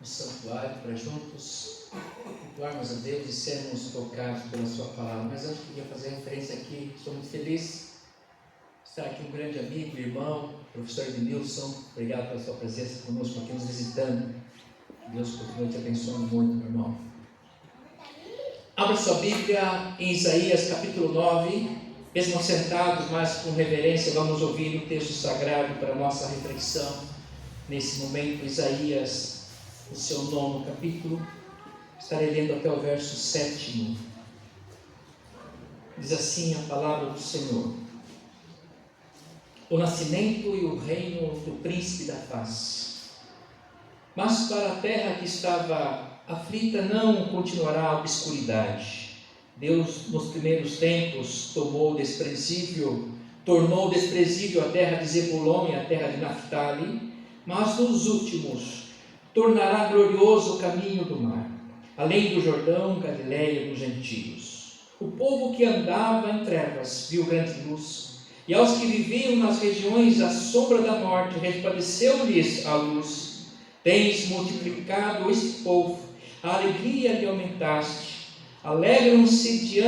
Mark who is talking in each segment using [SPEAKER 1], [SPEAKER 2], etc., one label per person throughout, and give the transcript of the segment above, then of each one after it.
[SPEAKER 1] no santuário para juntos cultuarmos a Deus e sermos tocados pela sua palavra. Mas antes eu queria fazer referência aqui, estou muito feliz de estar aqui um grande amigo, irmão, professor Edmilson. Obrigado pela sua presença conosco aqui nos visitando. Deus continue te abençoando muito, meu irmão. Abra sua Bíblia em Isaías capítulo 9. Mesmo sentados, mas com reverência, vamos ouvir o texto sagrado para a nossa reflexão. Nesse momento, Isaías, o seu 9º capítulo, estarei lendo até o verso 7. Diz assim a palavra do Senhor: o nascimento e o reino do príncipe da paz. Mas para a terra que estava aflita não continuará a obscuridade. Deus, nos primeiros tempos, tornou desprezível a terra de Zebulon e a terra de Naftali, mas nos últimos tornará glorioso o caminho do mar, além do Jordão, Galileia dos gentios. O povo que andava em trevas viu grande luz, e aos que viviam nas regiões à sombra da morte resplandeceu-lhes a luz. Tens multiplicado este povo, a alegria lhe aumentaste. Alegram-se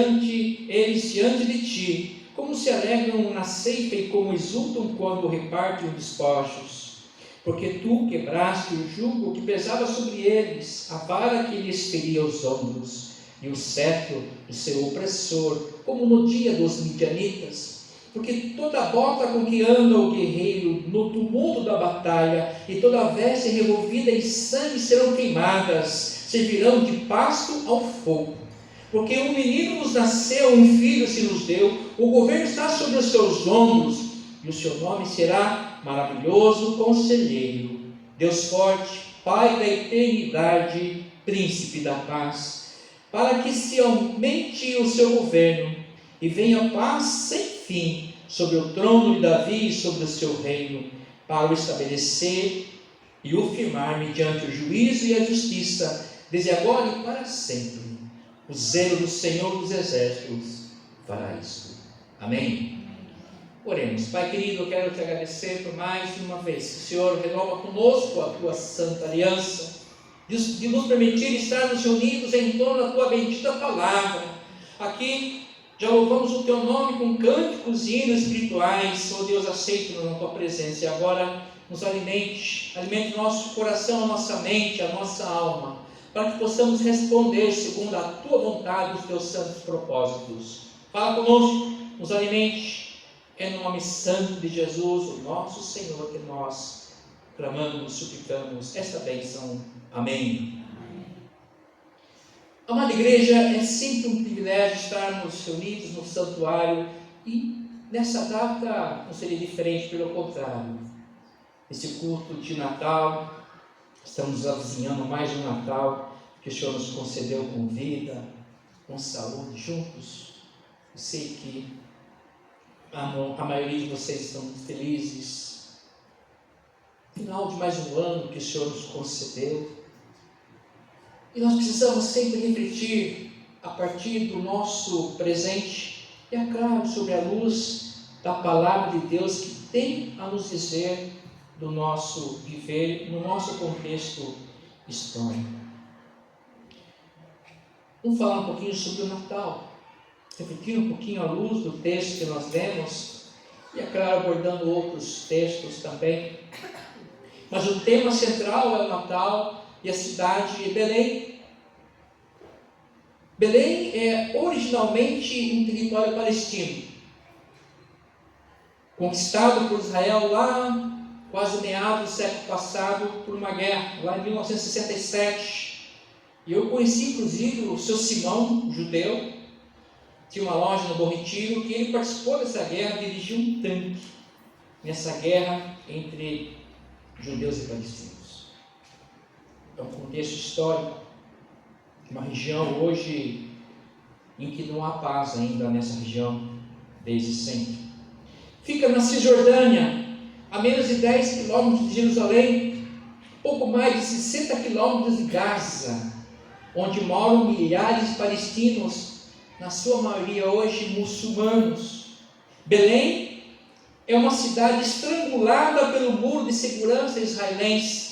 [SPEAKER 1] eles diante de ti, como se alegram na ceifa e como exultam quando repartem os despojos. Porque tu quebraste o jugo que pesava sobre eles, a vara que lhes feria os ombros, e o cetro do seu opressor, como no dia dos midianitas. Porque toda a bota com que anda o guerreiro no tumulto da batalha, e toda a veste revolvida em sangue serão queimadas, servirão de pasto ao fogo. Porque um menino nos nasceu, um filho se nos deu, o governo está sobre os seus ombros, e o seu nome será Maravilhoso Conselheiro, Deus Forte, Pai da Eternidade, Príncipe da Paz. Para que se aumente o seu governo, e venha paz sem fim sobre o trono de Davi e sobre o seu reino, para o estabelecer e o firmar mediante o juízo e a justiça, desde agora e para sempre. O zelo do Senhor dos Exércitos fará isto. Amém? Oremos. Pai querido, eu quero te agradecer por mais uma vez que o Senhor renova conosco a tua santa aliança, de nos permitir estarmos reunidos em torno da tua bendita palavra. Aqui já louvamos o teu nome com cânticos e hinos espirituais. Oh Deus, aceite-nos na tua presença. E agora nos alimente nosso coração, a nossa mente, a nossa alma, para que possamos responder segundo a tua vontade e os teus santos propósitos. Fala conosco, nos alimente, é no nome santo de Jesus, o nosso Senhor, que nós clamamos, suplicamos esta bênção. Amém. Amada igreja, é sempre um privilégio estarmos reunidos no santuário, e nessa data não seria diferente, pelo contrário. Esse culto de Natal, estamos avizinhando mais um Natal que o Senhor nos concedeu com vida, com saúde, juntos. Eu sei que a maioria de vocês estão muito felizes. Final de mais um ano que o Senhor nos concedeu. E nós precisamos sempre refletir a partir do nosso presente, e é claro, sobre a luz da palavra de Deus que tem a nos dizer do nosso viver, no nosso contexto histórico. Vamos falar um pouquinho sobre o Natal, refletir um pouquinho à luz do texto que nós lemos, e é claro, abordando outros textos também. Mas o tema central é o Natal e a cidade de Belém. Belém é originalmente um território palestino, conquistado por Israel lá quase meados do século passado por uma guerra, lá em 1967. E eu conheci inclusive o seu Simão, judeu, tinha uma loja no Bom Retiro, que ele participou dessa guerra, dirigiu um tanque nessa guerra entre judeus e palestinos. É um contexto histórico, uma região hoje em que não há paz ainda nessa região, desde sempre. Fica na Cisjordânia, a menos de 10 quilômetros de Jerusalém, pouco mais de 60 quilômetros de Gaza, onde moram milhares de palestinos, na sua maioria hoje muçulmanos. Belém é uma cidade estrangulada pelo muro de segurança israelense.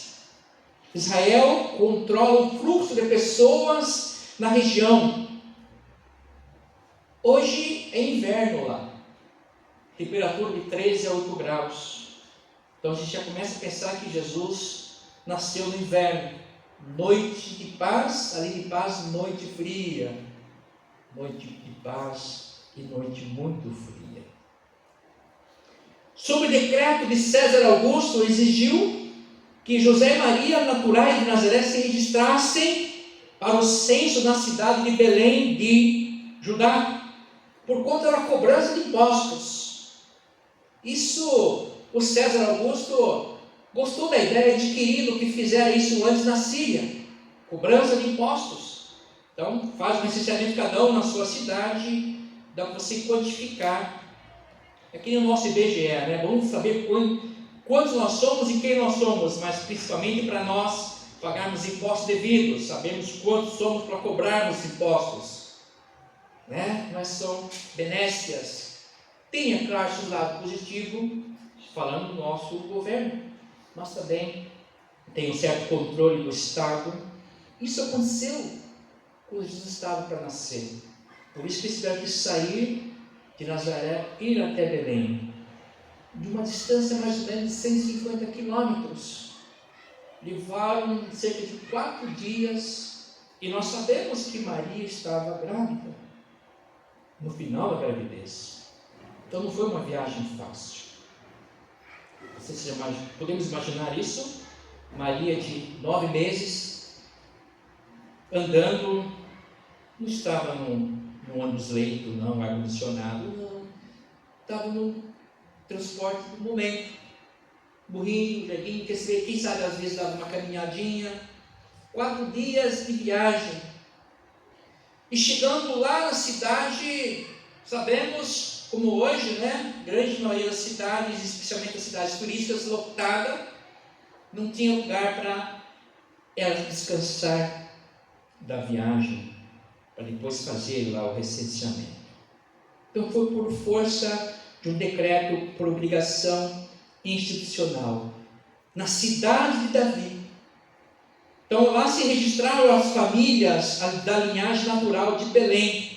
[SPEAKER 1] Israel controla o fluxo de pessoas na região. Hoje é inverno lá, temperatura de 13 a 8 graus. Então a gente já começa a pensar que Jesus nasceu no inverno. Noite de paz, ali de paz, noite fria. Noite de paz e noite muito fria. Sob o decreto de César Augusto, exigiu que José e Maria, naturais de Nazaré, se registrassem para o censo na cidade de Belém de Judá, por conta da cobrança de impostos. Isso, o César Augusto gostou da ideia, adquirido que fizeram isso antes na Síria, cobrança de impostos. Então, faz o recenseamento cada um na sua cidade, dá para você quantificar. Aqui no nosso IBGE, né? Vamos saber quantos nós somos e quem nós somos, mas principalmente para nós pagarmos impostos devidos, sabemos quantos somos para cobrarmos impostos, né? Mas são benécias. Tem, é claro, esse lado positivo, falando do nosso governo, mas também tem um certo controle do Estado. Isso aconteceu quando Jesus estava para nascer. Por isso que eles tiveram que sair de Nazaré, ir até Belém, de uma distância mais ou menos de 150 quilômetros. Levaram cerca de 4 dias, e nós sabemos que Maria estava grávida, no final da gravidez. Então não foi uma viagem fácil. Podemos imaginar isso? Maria de 9 meses, andando, não estava num ônibus leito, não, ar-condicionado, não. Estava no transporte do momento. Burrinho, jeguinho, quem sabe às vezes dava uma caminhadinha. 4 dias de viagem. E chegando lá na cidade, sabemos, como hoje, né? Grande maioria das cidades, especialmente as cidades turísticas, lotada, não tinha lugar para elas descansar da viagem, para depois fazer lá o recenseamento. Então foi por força de um decreto, por obrigação institucional, na cidade de Davi. Então lá se registraram as famílias da linhagem natural de Belém.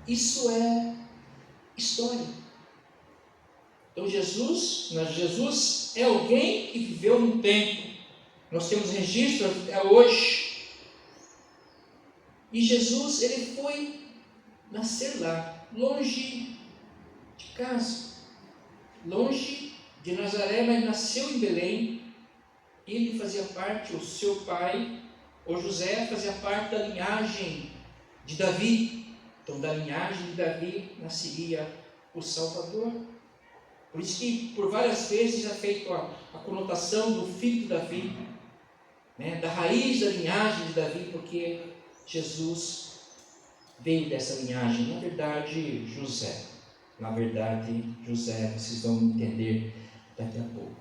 [SPEAKER 1] Isso é história. Então Jesus é alguém que viveu no tempo. Nós temos registro até hoje. E Jesus, ele foi nascer lá, longe de casa, longe de Nazaré, mas nasceu em Belém. Ele fazia parte, o seu pai, o José, fazia parte da linhagem de Davi. Então, da linhagem de Davi nasceria o Salvador. Por isso que, por várias vezes, é feita a conotação do filho de Davi, né, da raiz da linhagem de Davi, porque Jesus veio dessa linhagem. Na verdade, José. Vocês vão entender daqui a pouco.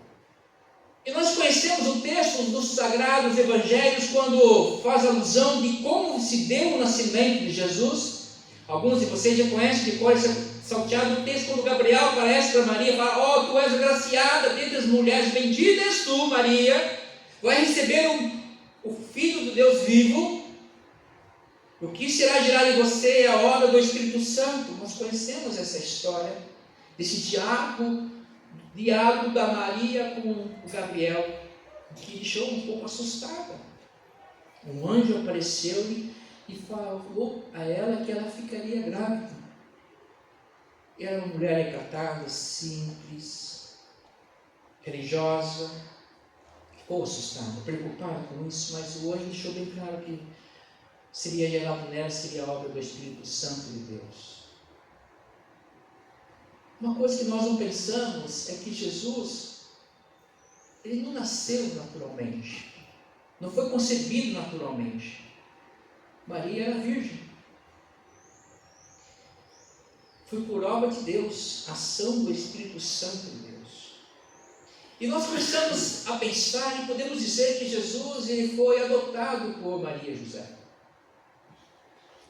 [SPEAKER 1] E nós conhecemos o texto dos Sagrados Evangelhos quando faz alusão de como se deu o nascimento de Jesus. Alguns de vocês já conhecem de cor esse salteado no texto, quando Gabriel aparece para Maria e fala: tu és agraciada dentre as mulheres, bendita és tu, Maria, vai receber o Filho do Deus vivo. O que será gerado em você é a obra do Espírito Santo. Nós conhecemos essa história, desse diálogo da Maria com o Gabriel, que deixou um pouco assustada. Um anjo apareceu e falou a ela que ela ficaria grávida. Era uma mulher recatada, simples, religiosa. Ficou assustada, preocupada com isso, mas o anjo deixou bem claro que seria gerado nela, seria a obra do Espírito Santo de Deus. Uma coisa que nós não pensamos é que Jesus, ele não nasceu naturalmente, não foi concebido naturalmente. Maria era virgem. Foi por obra de Deus, ação do Espírito Santo de Deus. E nós começamos a pensar e podemos dizer que Jesus, ele foi adotado por Maria e José.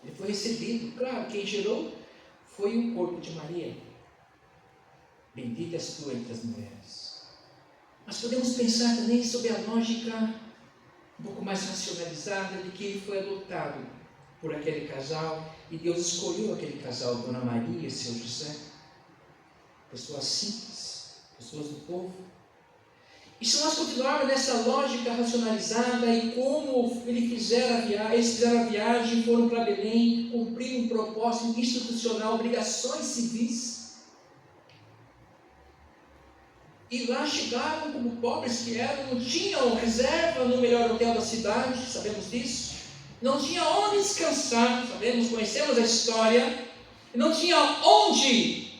[SPEAKER 1] Ele foi recebido. Claro, quem gerou foi o corpo de Maria. Bendita és tu entre as mulheres. Nós podemos pensar também sobre a lógica um pouco mais racionalizada de que ele foi adotado por aquele casal e Deus escolheu aquele casal, Dona Maria e seu José, pessoas simples, pessoas do povo. E se nós continuarmos nessa lógica racionalizada e como eles fizeram a viagem, foram para Belém, cumprir um propósito institucional, obrigações civis, e lá chegaram como pobres que eram, não tinham reserva no melhor hotel da cidade, sabemos disso, não tinha onde descansar, sabemos, conhecemos a história, não tinha onde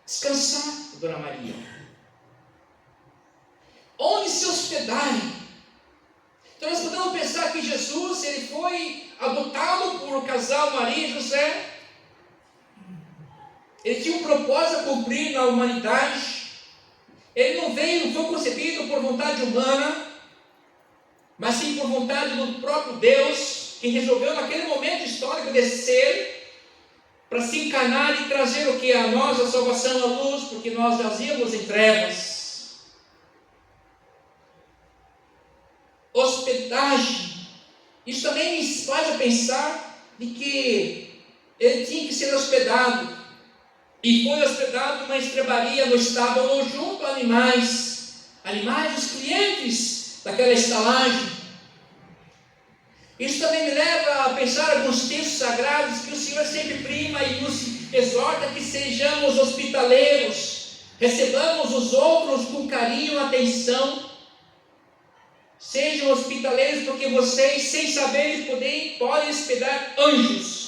[SPEAKER 1] descansar, Dona Maria, onde se hospedarem. Então nós podemos pensar que Jesus, ele foi adotado por um casal, Maria e José, ele tinha um propósito a cumprir na humanidade. Ele não foi concebido por vontade humana, mas sim por vontade do próprio Deus, que resolveu naquele momento histórico descer para se encarnar e trazer o que? A nós, a salvação, a luz, porque nós jazíamos em trevas. Hospedagem. Isso também me faz pensar de que ele tinha que ser hospedado. E foi hospedado numa estrebaria no estábulo junto a animais, os clientes daquela estalagem. Isso também me leva a pensar alguns textos sagrados que o Senhor sempre prima e nos exorta que sejamos hospitaleiros, recebamos os outros com carinho e atenção. Sejam hospitaleiros, porque vocês, sem saber, podem hospedar anjos.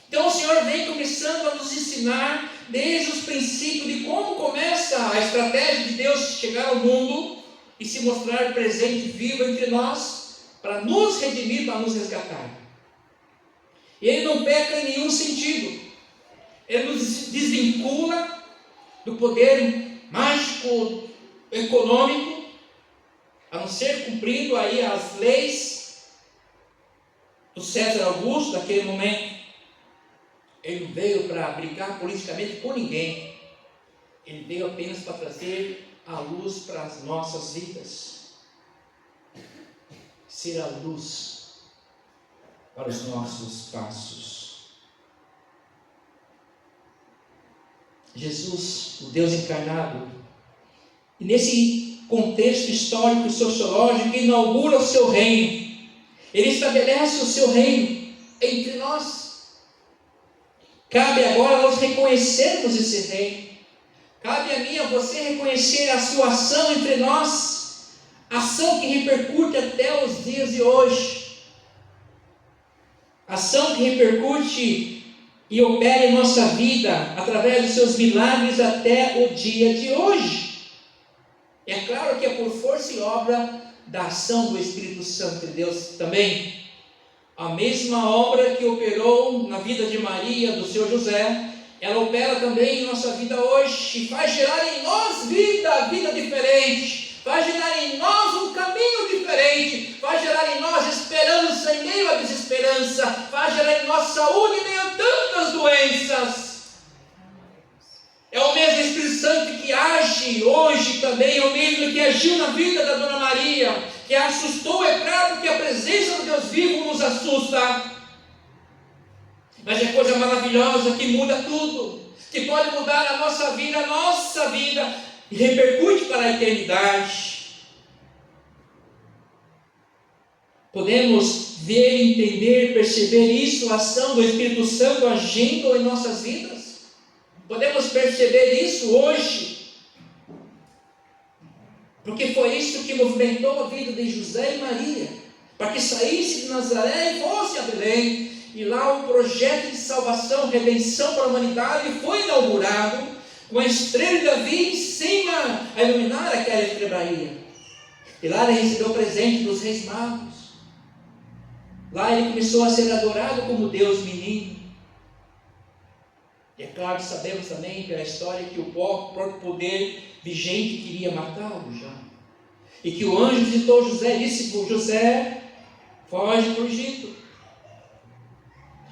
[SPEAKER 1] Então o Senhor vem começando a nos ensinar desde os princípios de como começa a estratégia de Deus chegar ao mundo e se mostrar presente, vivo entre nós, para nos redimir, para nos resgatar. E Ele não peca em nenhum sentido. Ele nos desvincula do poder mágico, econômico, a não ser cumprindo aí as leis do César Augusto daquele momento. Ele não veio para brigar politicamente com ninguém. Ele veio apenas para trazer a luz para as nossas vidas. Ser a luz para os nossos passos. Jesus, o Deus encarnado, e nesse contexto histórico e sociológico, inaugura o seu reino. Ele estabelece o seu reino entre nós. Cabe agora nós reconhecermos esse reino. Cabe a mim e a você reconhecer a sua ação entre nós, ação que repercute até os dias de hoje, ação que repercute e opera em nossa vida através dos seus milagres até o dia de hoje. É claro que é por força e obra da ação do Espírito Santo de Deus também. A mesma obra que operou na vida de Maria, do Senhor José, ela opera também em nossa vida hoje, e faz gerar em nós vida diferente, faz gerar em nós um caminho diferente, faz gerar em nós esperança em meio à desesperança, faz gerar em nós saúde em meio a tantas doenças. É o mesmo Espírito Santo que age hoje também, é o mesmo que agiu na vida da Dona Maria, que a assustou. É claro que a presença do Deus vivo nos assusta, mas é coisa maravilhosa que muda tudo, que pode mudar a nossa vida e repercute para a eternidade. Podemos ver, entender, perceber isso, a ação do Espírito Santo agindo em nossas vidas. Podemos perceber isso hoje, porque foi isso que movimentou a vida de José e Maria, para que saísse de Nazaré e fosse a Belém, e lá o projeto de salvação, redenção para a humanidade foi inaugurado, com a estrela de Davi em cima a iluminar aquela estrebaria. E lá ele recebeu o presente dos reis magos. Lá ele começou a ser adorado como Deus menino. E é claro que sabemos também pela história que o próprio poder vigente queria matá-lo já. E que o anjo visitou José e disse por José: foge para o Egito.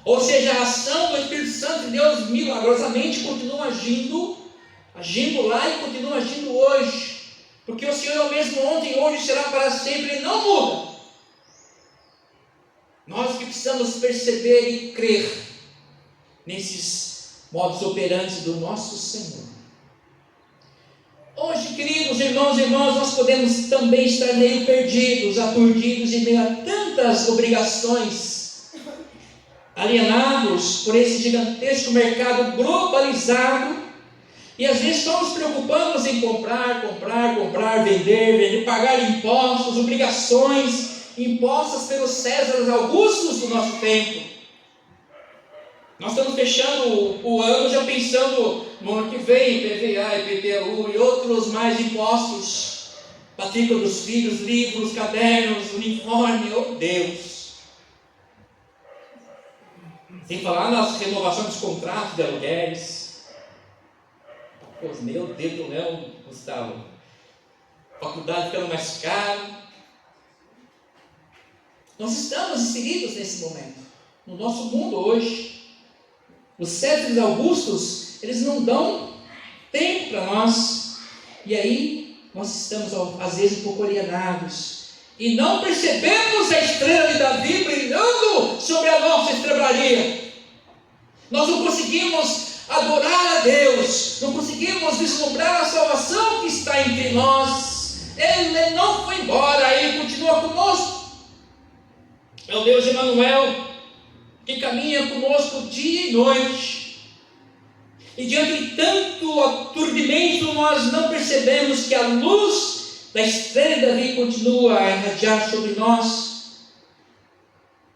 [SPEAKER 1] Ou seja, a ação do Espírito Santo de Deus milagrosamente continua agindo lá e continua agindo hoje. Porque porque o Senhor é o mesmo ontem, hoje, será para sempre, Ele não muda. Nós que precisamos perceber e crer nesses modos operantes do nosso Senhor. Hoje, queridos irmãos e irmãs, nós podemos também estar meio perdidos, aturdidos em meio a tantas obrigações, alienados por esse gigantesco mercado globalizado, e às vezes só nos preocupamos em comprar, vender, pagar impostos, obrigações impostas pelos Césares Augustos do nosso tempo. Nós estamos fechando o ano já pensando no ano que vem, IPVA, IPTU e outros mais impostos, matrícula dos filhos, livros, cadernos, uniforme, oh Deus. Sem falar nas renovações dos contratos de aluguéis. Pois, meu Deus do céu, Gustavo. Faculdade ficando mais caro. Nós estamos inseridos nesse momento. No nosso mundo hoje, os Césares Augustos, eles não dão tempo para nós. E aí, nós estamos às vezes um pouco alienados. E não percebemos a estrela de Davi brilhando sobre a nossa estrebaria. Nós não conseguimos adorar a Deus, não conseguimos vislumbrar a salvação que está entre nós. Ele não foi embora, Ele continua conosco. É o Deus Emanuel, que caminha conosco dia e noite. E diante de tanto aturdimento, nós não percebemos que a luz da estrela de Davi continua a irradiar sobre nós.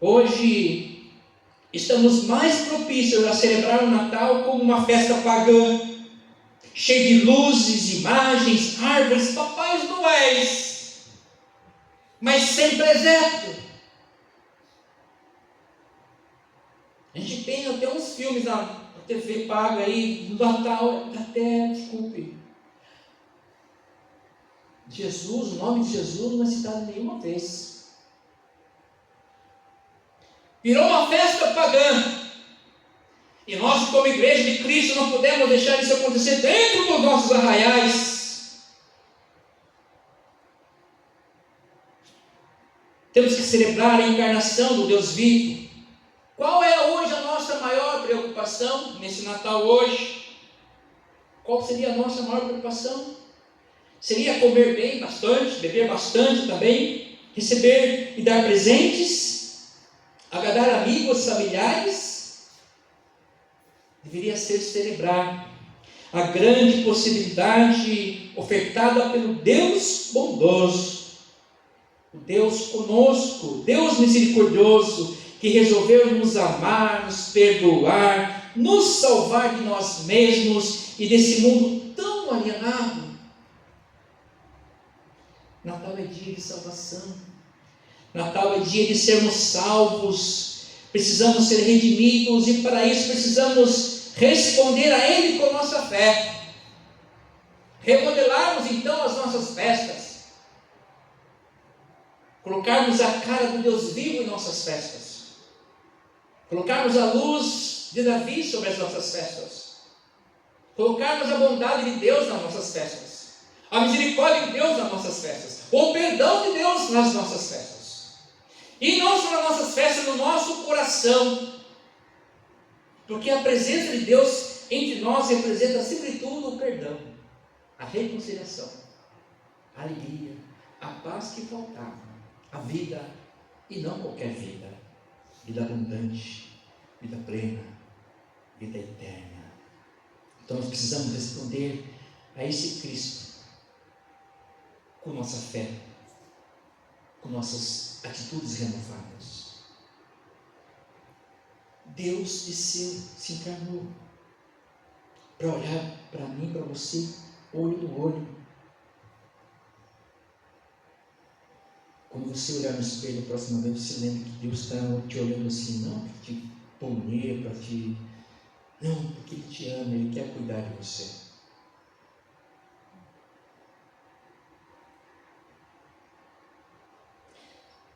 [SPEAKER 1] Hoje, estamos mais propícios a celebrar o Natal como uma festa pagã, cheia de luzes, imagens, árvores, papais noéis, mas sem presépio. A gente tem até uns filmes na TV paga aí, no Natal, até, desculpe, Jesus, o nome de Jesus não é citado nenhuma vez. Virou uma festa pagã. E nós, como igreja de Cristo, não podemos deixar isso acontecer dentro dos nossos arraiais. Temos que celebrar a encarnação do Deus vivo. Qual é hoje a nossa maior preocupação nesse Natal hoje? Qual seria a nossa maior preocupação? Seria comer bem, bastante, beber bastante também, receber e dar presentes, agradar amigos, familiares? Deveria ser celebrar a grande possibilidade ofertada pelo Deus bondoso, o Deus conosco, Deus misericordioso, que resolveu nos amar, nos perdoar, nos salvar de nós mesmos e desse mundo tão alienado. Natal é dia de salvação. Natal é dia de sermos salvos. Precisamos ser redimidos e para isso precisamos responder a Ele com nossa fé. Remodelarmos então as nossas festas. Colocarmos a cara do Deus vivo em nossas festas. Colocarmos a luz de Davi sobre as nossas festas. Colocarmos a bondade de Deus nas nossas festas. A misericórdia de Deus nas nossas festas. O perdão de Deus nas nossas festas. E não só nas nossas festas, no nosso coração. Porque a presença de Deus entre nós representa, sobretudo, o perdão, a reconciliação, a alegria, a paz que faltava, a vida, e não qualquer vida. Vida abundante, vida plena, vida eterna. Então nós precisamos responder a esse Cristo com nossa fé, com nossas atitudes renovadas. Deus desceu, se encarnou para olhar para mim, para você, olho no olho. Quando você olhar no espelho a próxima vez, você lembra que Deus está te olhando assim, não para te punir, para te... Não, porque Ele te ama, Ele quer cuidar de você.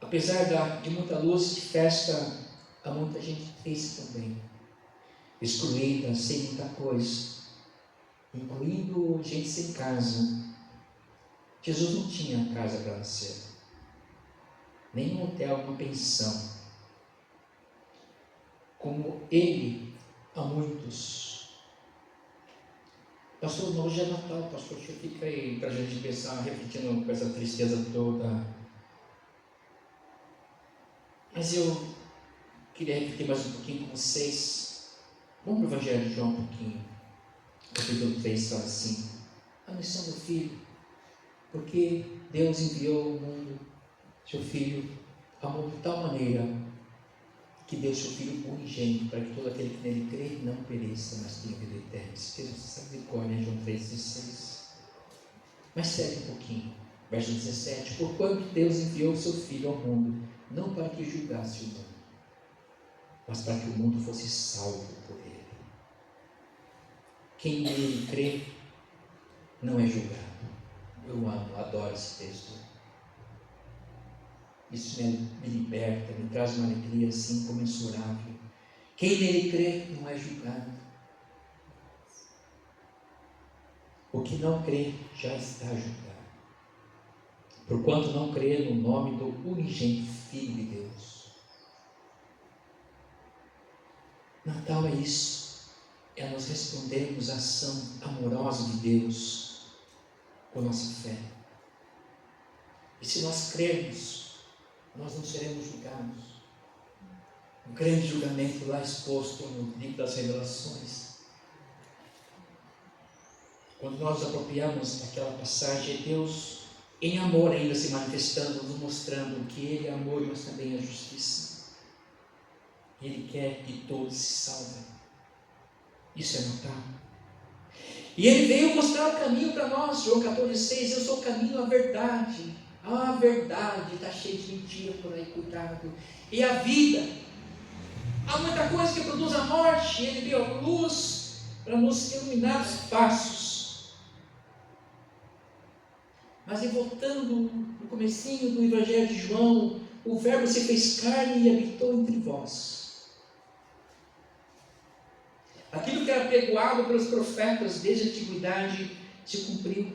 [SPEAKER 1] Apesar de muita luz de festa, há muita gente triste também, excluída, sem muita coisa, incluindo gente sem casa, Jesus não tinha casa para nascer, nem um hotel, uma pensão. Como ele, há muitos. Pastor, hoje é Natal, pastor, fica aí para a gente pensar, refletindo com essa tristeza toda. Mas eu queria refletir mais um pouquinho com vocês. Vamos para o Evangelho de João um pouquinho. Capítulo 3 fala assim: a missão do Filho, porque Deus enviou ao mundo seu Filho, amou de tal maneira que deu seu Filho unigênito, para que todo aquele que nele crê não pereça, mas tenha vida eterna. Isso fez você misericórdia, João 3,16. Mas segue um pouquinho, verso 17: porquanto Deus enviou o seu Filho ao mundo, não para que julgasse o mundo, mas para que o mundo fosse salvo por ele. Quem nele crê não é julgado. Eu amo, adoro esse texto. Isso me liberta, me traz uma alegria assim incomensurável. Quem nele crê não é julgado. O que não crê já está julgado, porquanto não crê no nome do unigênito Filho de Deus. Natal é isso, é nós respondermos à ação amorosa de Deus com nossa fé. E se nós crermos, nós não seremos julgados. O grande julgamento lá exposto no livro das Revelações. Quando nós nos apropriamos daquela passagem, é Deus em amor ainda se manifestando, nos mostrando que Ele é amor, mas também é justiça. Ele quer que todos se salvem. Isso é Natal. E Ele veio mostrar o caminho para nós. João 14,6: eu sou o caminho, a verdade. A verdade está cheia de mentira por aí, cuidado. E a vida. Há muita coisa que produz a morte. Ele veio a luz para nos iluminar os passos. Mas e voltando no comecinho do Evangelho de João, o Verbo se fez carne e habitou entre vós. Aquilo que era pregoado pelos profetas desde a antiguidade se cumpriu.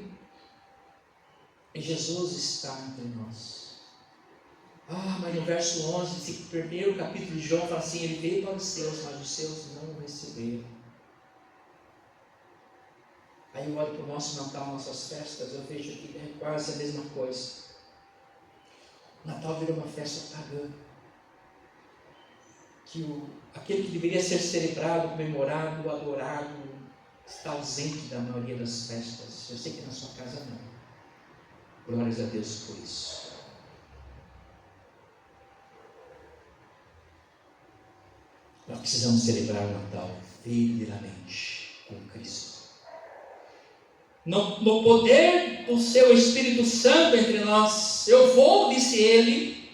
[SPEAKER 1] E Jesus está entre nós. Mas no verso 11, esse primeiro capítulo de João fala assim: ele veio para os seus, mas os seus não o receberam. Aí eu olho para o nosso Natal, nossas festas, eu vejo que é quase a mesma coisa. O Natal virou uma festa pagã. Que aquele que deveria ser celebrado, comemorado, adorado, está ausente da maioria das festas. Eu sei que na sua casa não. Glórias a Deus por isso. Nós precisamos celebrar o Natal verdadeiramente com Cristo. No poder do seu Espírito Santo entre nós. Eu vou, disse ele,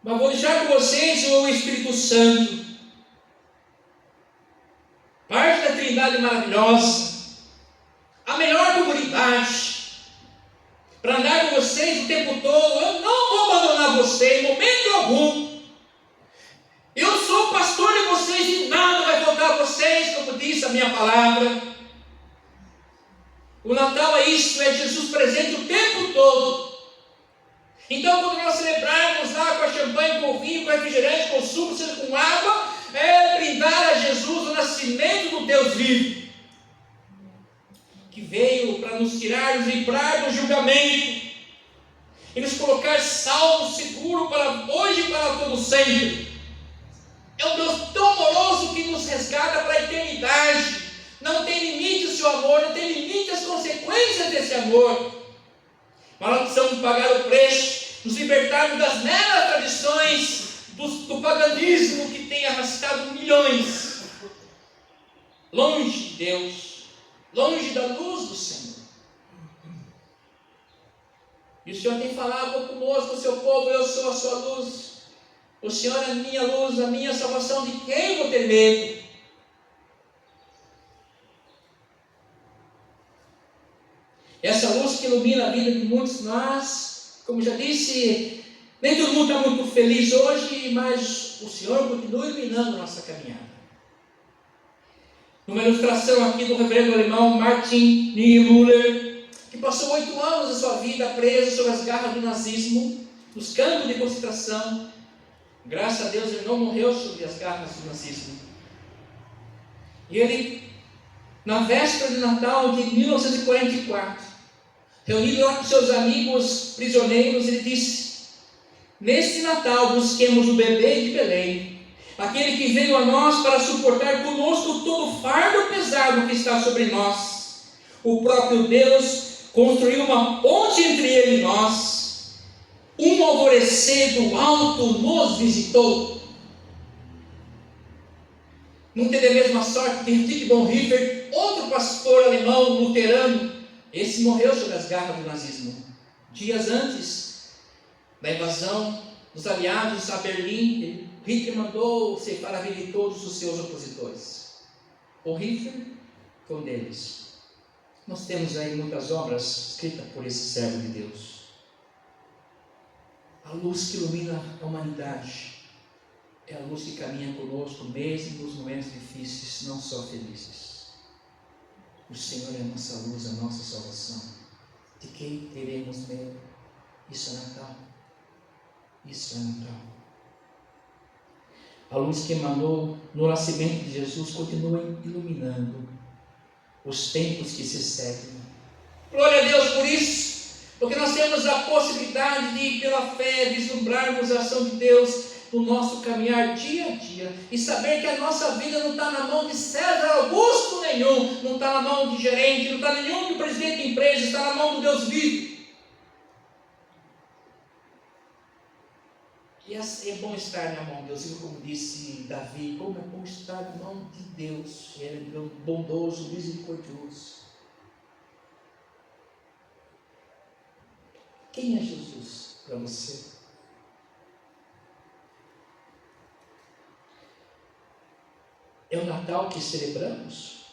[SPEAKER 1] mas vou deixar com vocês o Espírito Santo, parte da Trindade maravilhosa, a melhor comunidade, para andar com vocês o tempo todo. Eu não vou abandonar vocês em momento algum. Eu sou pastor de vocês e nada vai faltar a vocês, como diz a minha palavra. O Natal é isso, é Jesus presente o tempo todo. Então, quando nós celebrarmos lá com a champanhe, com o vinho, com o refrigerante, com o suco, seja com água, é brindar a Jesus o nascimento do Deus vivo, que veio para nos tirar, nos livrar do julgamento e nos colocar salvo, seguro para hoje e para todo sempre. É um Deus tão amoroso que nos resgata para a eternidade. Não tem limite o seu amor, não tem limite as consequências desse amor. Mas nós precisamos pagar o preço, nos libertarmos das meras tradições, do paganismo que tem arrastado milhões longe de Deus, longe da luz do Senhor. E o Senhor tem falado conosco, o seu povo: eu sou a sua luz. O Senhor é a minha luz, a minha salvação. De quem vou ter medo? Essa luz que ilumina a vida de muitos de nós, como já disse, nem todo mundo está muito feliz hoje, mas o Senhor continua iluminando a nossa caminhada. Numa ilustração aqui do reverendo alemão Martin Niemöller, passou 8 anos da sua vida preso sob as garras do nazismo, nos campos de concentração. Graças a Deus ele não morreu sob as garras do nazismo. E ele, na véspera de Natal de 1944, reunido lá com seus amigos prisioneiros, ele disse: neste Natal busquemos o bebê de Belém, aquele que veio a nós para suportar conosco todo o fardo pesado que está sobre nós. O próprio Deus construiu uma ponte entre ele e nós. Um alvorecer do alto nos visitou. Não teve a mesma sorte de Dietrich Bonhoeffer, outro pastor alemão luterano. Esse morreu sob as garras do nazismo. Dias antes da invasão dos aliados a Berlim, Hitler mandou ceifar a vida de todos os seus opositores. Bonhoeffer foi um deles. Nós temos aí muitas obras escritas por esse servo de Deus. A luz que ilumina a humanidade é a luz que caminha conosco, mesmo nos momentos difíceis, não só felizes. O Senhor é a nossa luz, a nossa salvação. De quem teremos medo? Isso é Natal. Isso é Natal. A luz que emanou no nascimento de Jesus continua iluminando os tempos que se seguem. Glória a Deus por isso. Porque nós temos a possibilidade de, pela fé, vislumbrarmos a ação de Deus no nosso caminhar dia a dia. E saber que a nossa vida não está na mão de César Augusto nenhum. Não está na mão de gerente, não está nenhum de presidente de empresa. Está na mão do Deus vivo. E é bom estar na mão de Deus. Como disse Davi, como é bom estar na mão de Deus. Ele é bondoso, misericordioso. Quem é Jesus para você? É o Natal que celebramos?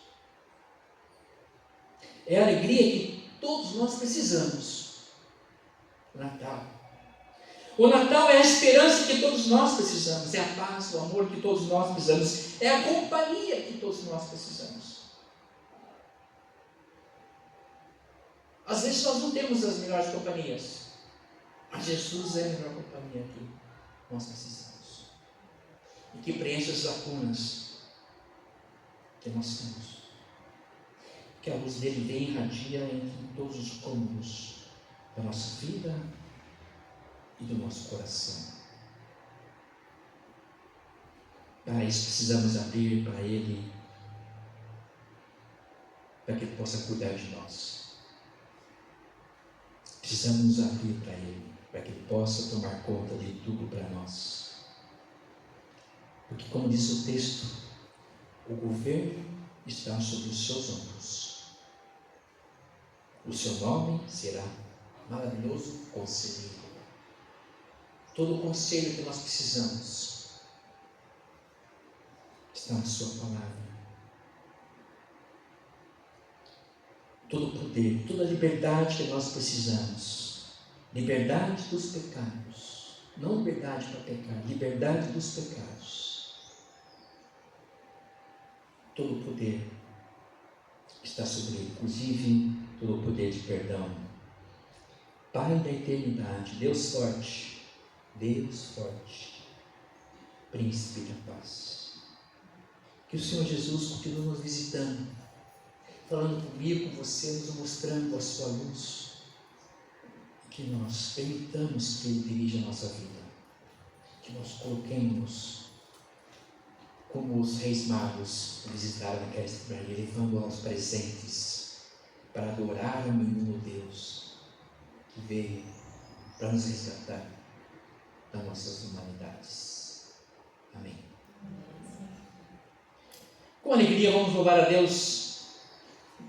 [SPEAKER 1] É a alegria que todos nós precisamos. O Natal. O Natal é a esperança que todos nós precisamos. É a paz, o amor que todos nós precisamos. É a companhia que todos nós precisamos. Às vezes nós não temos as melhores companhias, mas Jesus é a melhor companhia que nós precisamos e que preenche as lacunas que nós temos. Que a luz dele vem e irradia em todos os cômodos da nossa vida e do nosso coração. Para isso precisamos abrir para ele, para que ele possa cuidar de nós. Precisamos nos abrir para ele, para que ele possa tomar conta de tudo para nós. Porque, como diz o texto, o governo está sobre os seus ombros. O seu nome será maravilhoso conselheiro. Todo o conselho que nós precisamos está na sua palavra. Todo o poder, toda a liberdade que nós precisamos. Liberdade dos pecados. Não liberdade para pecar, liberdade dos pecados. Todo o poder está sobre ele, inclusive todo o poder de perdão. Pai da eternidade, Deus forte, Príncipe da paz. Que o Senhor Jesus continue nos visitando, falando comigo, com você, nos mostrando a sua luz, que nós permitamos que Ele dirija a nossa vida, que nós coloquemos como os reis magos visitaram naquela estrada, levando aos presentes para adorar o menino Deus que veio para nos resgatar das nossas humanidades. Amém. Com alegria vamos louvar a Deus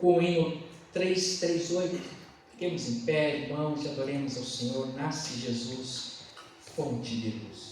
[SPEAKER 1] com o hino 338, fiquemos em pé, irmãos, e adoremos ao Senhor. Nasce Jesus, fonte de luz.